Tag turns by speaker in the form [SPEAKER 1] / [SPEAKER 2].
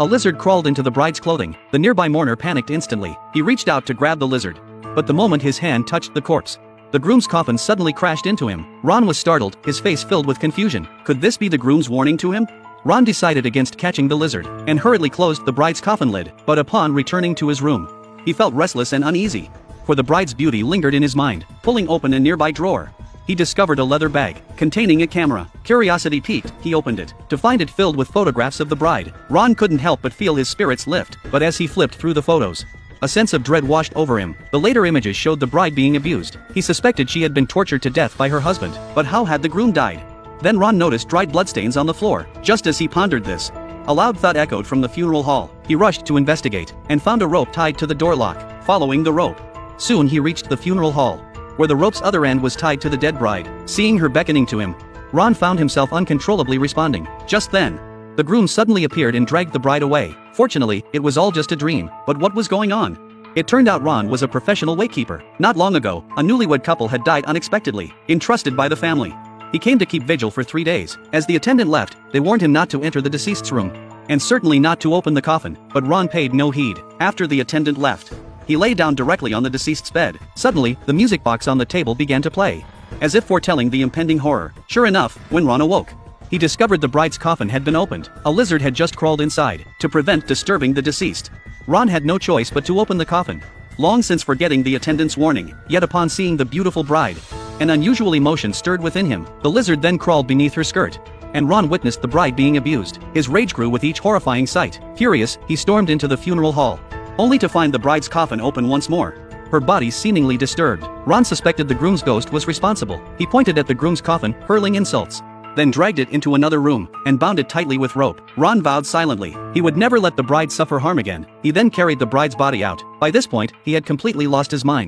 [SPEAKER 1] A lizard crawled into the bride's clothing. The nearby mourner panicked instantly. He reached out to grab the lizard. But the moment his hand touched the corpse, the groom's coffin suddenly crashed into him. Ron was startled, his face filled with confusion. Could this be the groom's warning to him? Ron decided against catching the lizard, and hurriedly closed the bride's coffin lid. But upon returning to his room, he felt restless and uneasy. For the bride's beauty lingered in his mind. Pulling open a nearby drawer, he discovered a leather bag containing a camera. Curiosity piqued, he opened it to find it filled with photographs of the bride. Ron couldn't help but feel his spirits lift, but as he flipped through the photos, a sense of dread washed over him. The later images showed the bride being abused. He suspected she had been tortured to death by her husband. But how had the groom died? Then Ron noticed dried bloodstains on the floor. Just as he pondered this, a loud thud echoed from the funeral hall. He rushed to investigate, and found a rope tied to the door lock. Following the rope, soon he reached the funeral hall, where the rope's other end was tied to the dead bride. Seeing her beckoning to him, Ron found himself uncontrollably responding. Just then, the groom suddenly appeared and dragged the bride away. Fortunately, it was all just a dream. But what was going on? It turned out Ron was a professional wakekeeper. Not long ago, a newlywed couple had died unexpectedly, entrusted by the family. He came to keep vigil for 3 days. As the attendant left, they warned him not to enter the deceased's room, and certainly not to open the coffin. But Ron paid no heed. After the attendant left, he lay down directly on the deceased's bed. Suddenly, the music box on the table began to play, as if foretelling the impending horror. Sure enough, when Ron awoke, he discovered the bride's coffin had been opened. A lizard had just crawled inside. To prevent disturbing the deceased, Ron had no choice but to open the coffin, long since forgetting the attendant's warning. Yet upon seeing the beautiful bride, an unusual emotion stirred within him. The lizard then crawled beneath her skirt, and Ron witnessed the bride being abused. His rage grew with each horrifying sight. Furious, he stormed into the funeral hall, only to find the bride's coffin open once more, her body seemingly disturbed. Ron suspected the groom's ghost was responsible. He pointed at the groom's coffin, hurling insults, then dragged it into another room, and bound it tightly with rope. Ron vowed silently he would never let the bride suffer harm again. He then carried the bride's body out. By this point, he had completely lost his mind.